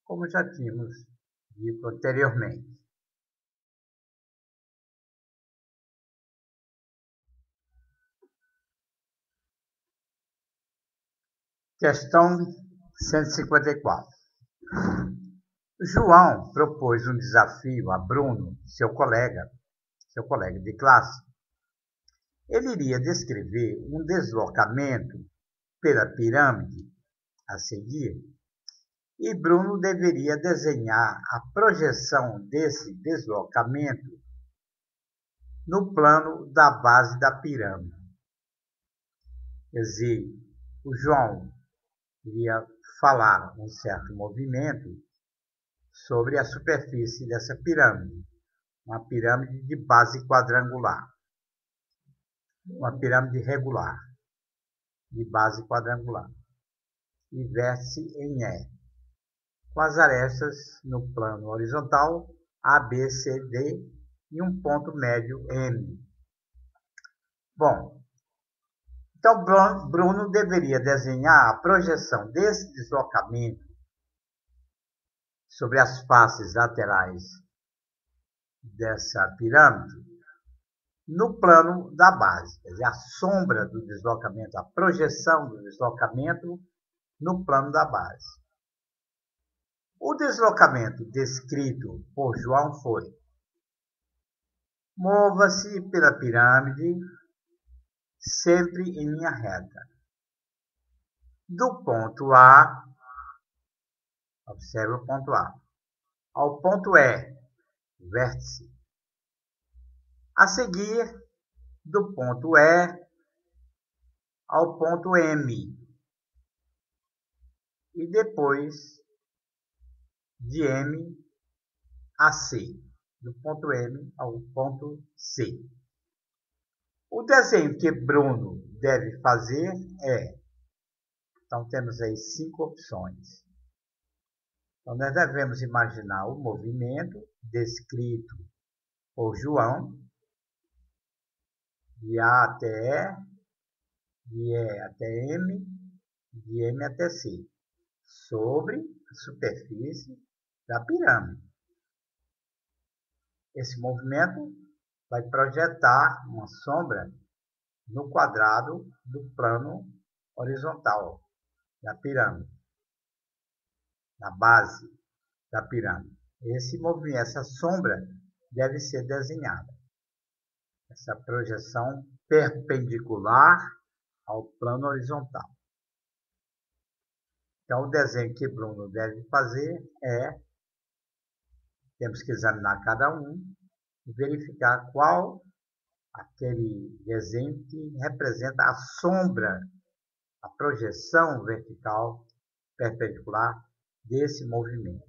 como já tínhamos dito anteriormente. Questão 154. João propôs um desafio a Bruno, seu colega de classe. Ele iria descrever um deslocamento pela pirâmide a seguir, e Bruno deveria desenhar a projeção desse deslocamento no plano da base da pirâmide. Quer dizer, o João iria falar um certo movimento sobre a superfície dessa pirâmide, uma pirâmide de base quadrangular, uma pirâmide regular, de base quadrangular, e vértice em E, com as arestas no plano horizontal A, B, C, D e um ponto médio M. Bom, então Bruno deveria desenhar a projeção desse deslocamento sobre as faces laterais dessa pirâmide no plano da base, quer dizer, a sombra do deslocamento, a projeção do deslocamento no plano da base. O deslocamento descrito por João foi: mova-se pela pirâmide sempre em linha reta, do ponto A Observe o ponto A. Ao ponto E, vértice. A seguir, do ponto E ao ponto M. E depois de M a C. Do ponto M ao ponto C. O desenho que Bruno deve fazer é... Então, temos aí 5 opções. Então, nós devemos imaginar o movimento descrito por João, de A até E, de E até M, de M até C, sobre a superfície da pirâmide. Esse movimento vai projetar uma sombra no quadrado do plano horizontal da pirâmide, na base da pirâmide. Esse movimento, essa sombra deve ser desenhada. Essa projeção perpendicular ao plano horizontal. Então, o desenho que Bruno deve fazer é... Temos que examinar cada um e verificar qual aquele desenho que representa a sombra, a projeção vertical perpendicular desse movimento.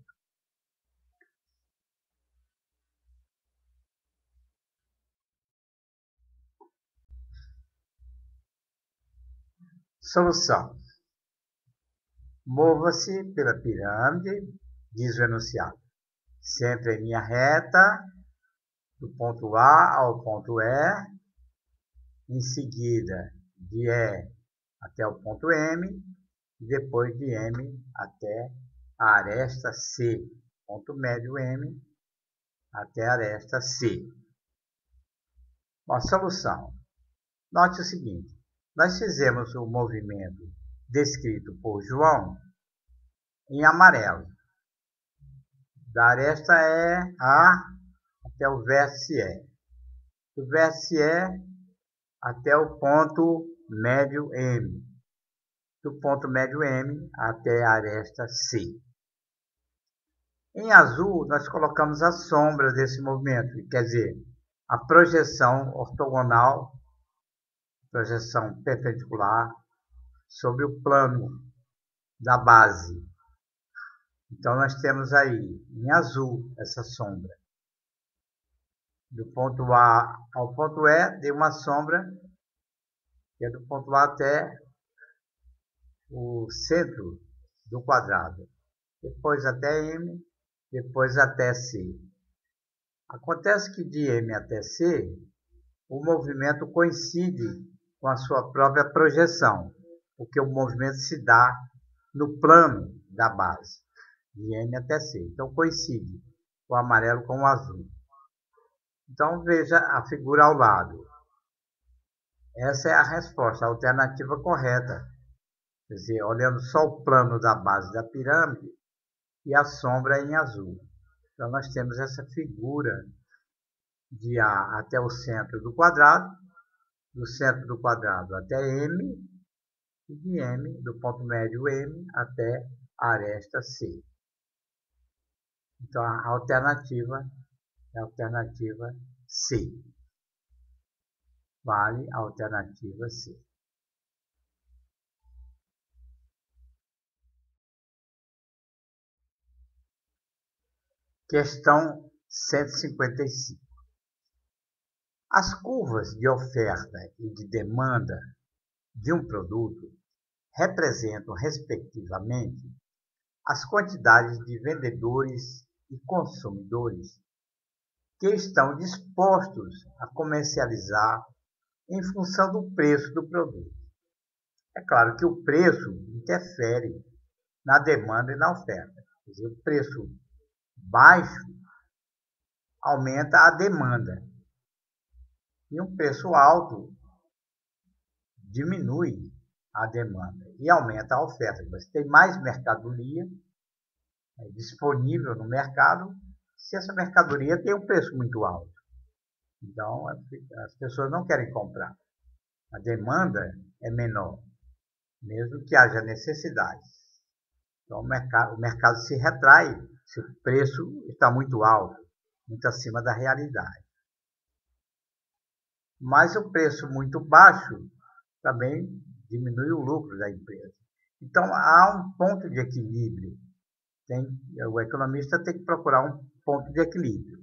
Solução. Mova-se pela pirâmide, diz o enunciado, sempre em linha reta, do ponto A ao ponto E, em seguida de E até o ponto M, e depois de M até a aresta C, ponto médio M, até a aresta C. Bom, a solução. Note o seguinte, nós fizemos o movimento descrito por João em amarelo. Da aresta E A até o vértice E. Do vértice E até o ponto médio M. Do ponto médio M até a aresta C. Em azul, nós colocamos a sombra desse movimento, quer dizer, a projeção ortogonal, projeção perpendicular sobre o plano da base. Então, nós temos aí, em azul, essa sombra. Do ponto A ao ponto E, tem uma sombra, que é do ponto A até o centro do quadrado. Depois até M, depois até C. Acontece que de M até C, o movimento coincide com a sua própria projeção, porque o movimento se dá no plano da base, de M até C. Então, coincide o amarelo com o azul. Então, veja a figura ao lado. Essa é a resposta, a alternativa correta. Quer dizer, olhando só o plano da base da pirâmide e a sombra em azul. Então, nós temos essa figura de A até o centro do quadrado, do centro do quadrado até M, e de M, do ponto médio M, até a aresta C. Então, a alternativa é a alternativa C. Vale a alternativa C. Questão 155. As curvas de oferta e de demanda de um produto representam, respectivamente, as quantidades de vendedores e consumidores que estão dispostos a comercializar em função do preço do produto. É claro que o preço interfere na demanda e na oferta. Quer dizer, o preço baixo aumenta a demanda e um preço alto diminui a demanda e aumenta a oferta. Você tem mais mercadoria disponível no mercado se essa mercadoria tem um preço muito alto. Então, as pessoas não querem comprar. A demanda é menor, mesmo que haja necessidade. Então, o mercado se retrai se o preço está muito alto, muito acima da realidade. Mas o preço muito baixo também diminui o lucro da empresa. Então, há um ponto de equilíbrio. O economista tem que procurar um ponto de equilíbrio.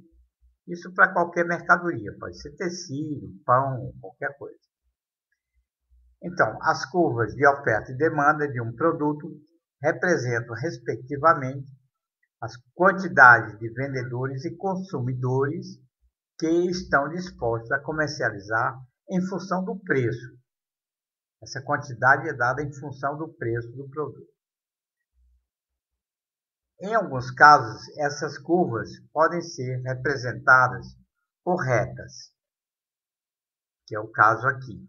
Isso para qualquer mercadoria, pode ser tecido, pão, qualquer coisa. Então, as curvas de oferta e demanda de um produto representam, respectivamente, as quantidades de vendedores e consumidores que estão dispostos a comercializar em função do preço. Essa quantidade é dada em função do preço do produto. Em alguns casos, essas curvas podem ser representadas por retas, que é o caso aqui,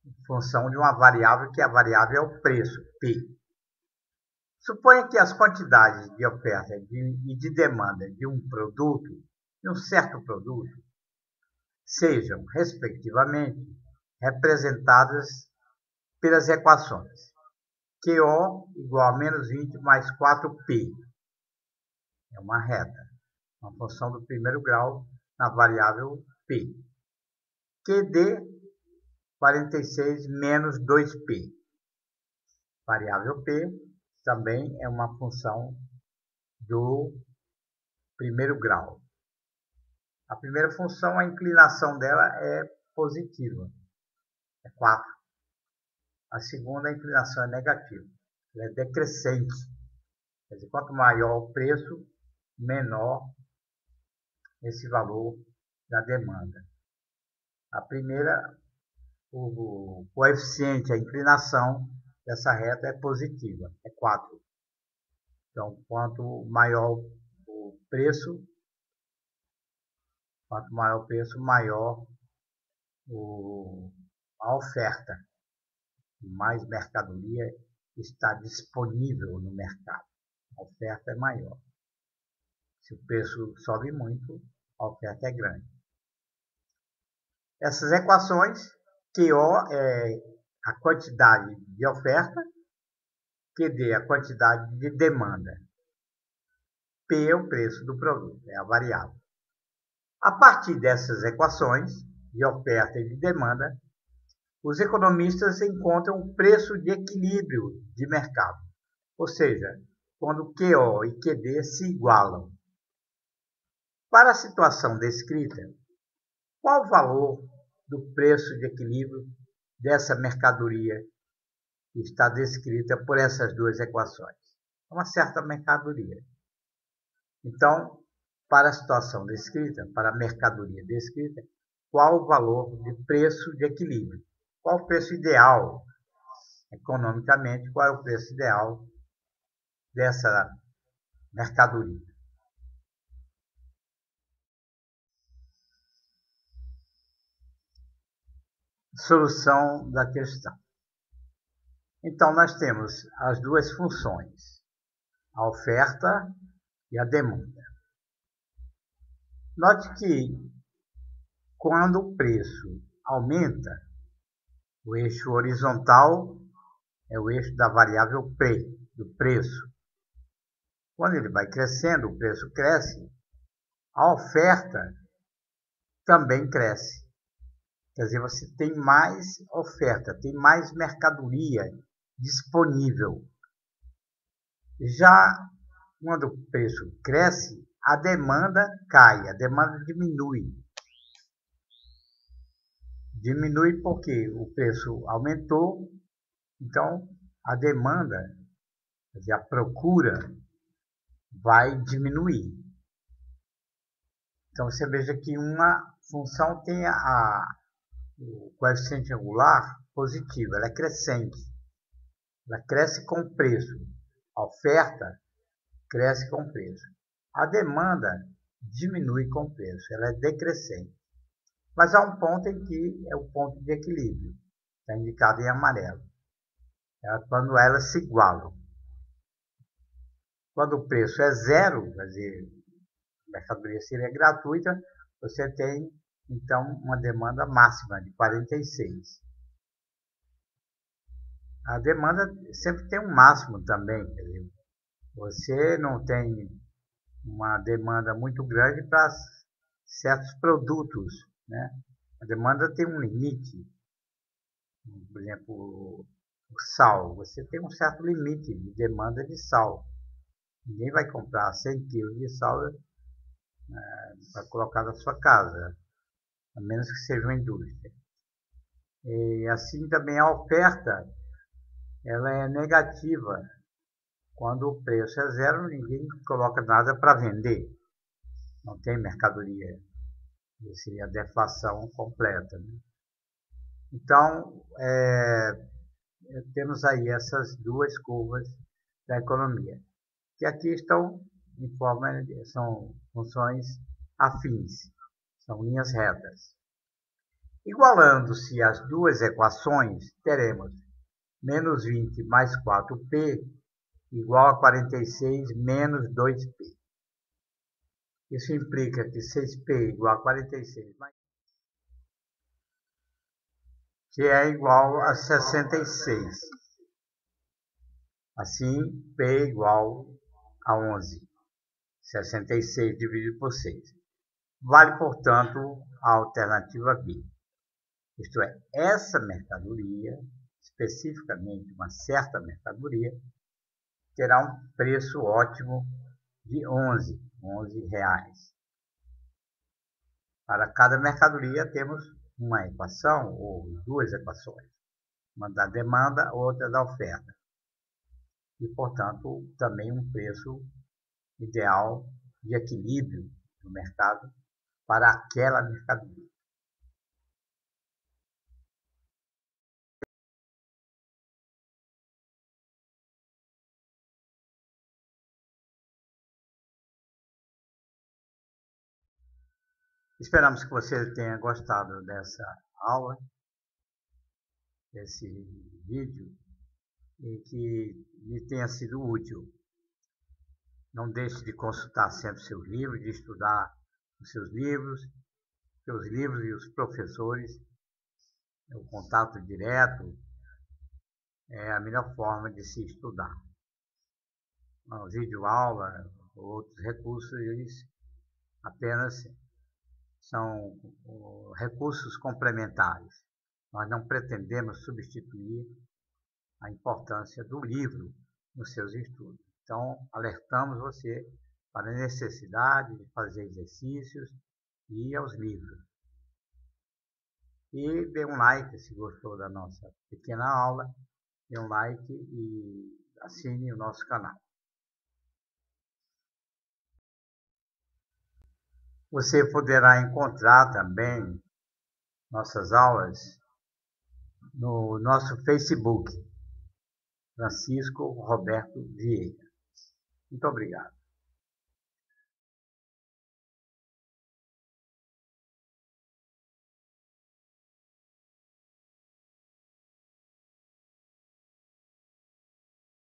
em função de uma variável, que a variável é o preço, P. Suponha que as quantidades de oferta e de demanda de um produto, de um certo produto, sejam, respectivamente, representadas pelas equações QO igual a menos 20 mais 4P. É uma reta, uma função do primeiro grau na variável P. QD 46 menos 2P. Variável P também é uma função do primeiro grau. A primeira função, a inclinação dela é positiva, é 4. A segunda, a inclinação é negativa, ela é decrescente. Quer dizer, quanto maior o preço, menor esse valor da demanda. A primeira, o coeficiente, a inclinação dessa reta é positiva, é 4. Então, quanto maior o preço, maior a oferta. Mais mercadoria está disponível no mercado. A oferta é maior. Se o preço sobe muito, a oferta é grande. Essas equações, QO é a quantidade de oferta, QD é a quantidade de demanda, P é o preço do produto, é a variável. A partir dessas equações, de oferta e de demanda, os economistas encontram o preço de equilíbrio de mercado, ou seja, quando QO e QD se igualam. Para a situação descrita, qual o valor do preço de equilíbrio dessa mercadoria que está descrita por essas duas equações? Uma certa mercadoria. Então, para a situação descrita, para a mercadoria descrita, qual o valor de preço de equilíbrio? Qual o preço ideal? Economicamente, qual é o preço ideal dessa mercadoria? Solução da questão. Então, nós temos as duas funções, a oferta e a demanda. Note que, quando o preço aumenta, o eixo horizontal é o eixo da variável P, do preço. Quando ele vai crescendo, o preço cresce, a oferta também cresce. Quer dizer, você tem mais oferta, tem mais mercadoria disponível. Já quando o preço cresce, a demanda cai, a demanda diminui. Diminui porque o preço aumentou, então a demanda, quer dizer, a procura vai diminuir. Então você veja que uma função tem o coeficiente angular positivo, ela é crescente. Ela cresce com o preço. A oferta cresce com o preço. A demanda diminui com o preço, ela é decrescente. Mas há um ponto em que é o ponto de equilíbrio, está indicado em amarelo. É quando elas se igualam. Quando o preço é zero, quer dizer, a mercadoria seria gratuita, você tem, então, uma demanda máxima de 46. a demanda sempre tem um máximo também. Quer dizer, você não tem uma demanda muito grande para certos produtos, né? A demanda tem um limite. Por exemplo, o sal. Você tem um certo limite de demanda de sal. Ninguém vai comprar 100 quilos de sal para colocar na sua casa, a menos que seja uma indústria. E assim também a oferta, ela é negativa. Quando o preço é zero, ninguém coloca nada para vender. Não tem mercadoria. Seria a deflação completa, né? Então, temos aí essas duas curvas da economia, que aqui estão em forma, são funções afins, são linhas retas. Igualando-se as duas equações, teremos menos 20 mais 4p igual a 46 menos 2p. Isso implica que 6p igual a 46 mais, que é igual a 66. Assim, p igual a 11. 66 dividido por 6. Vale, portanto, a alternativa B. Isto é, essa mercadoria, especificamente uma certa mercadoria, terá um preço ótimo de 11 reais. Para cada mercadoria temos uma equação ou duas equações, uma da demanda, outra da oferta. E, portanto, também um preço ideal de equilíbrio no mercado para aquela mercadoria. Esperamos que você tenha gostado dessa aula, desse vídeo, e que lhe tenha sido útil. Não deixe de consultar sempre seus livros, de estudar os seus livros e os professores. O contato direto é a melhor forma de se estudar. A videoaula, outros recursos, eles apenas são recursos complementares. Nós não pretendemos substituir a importância do livro nos seus estudos. Então, alertamos você para a necessidade de fazer exercícios e ir aos livros. E dê um like se gostou da nossa pequena aula, dê um like e assine o nosso canal. Você poderá encontrar também nossas aulas no nosso Facebook, Francisco Roberto Vieira. Muito obrigado.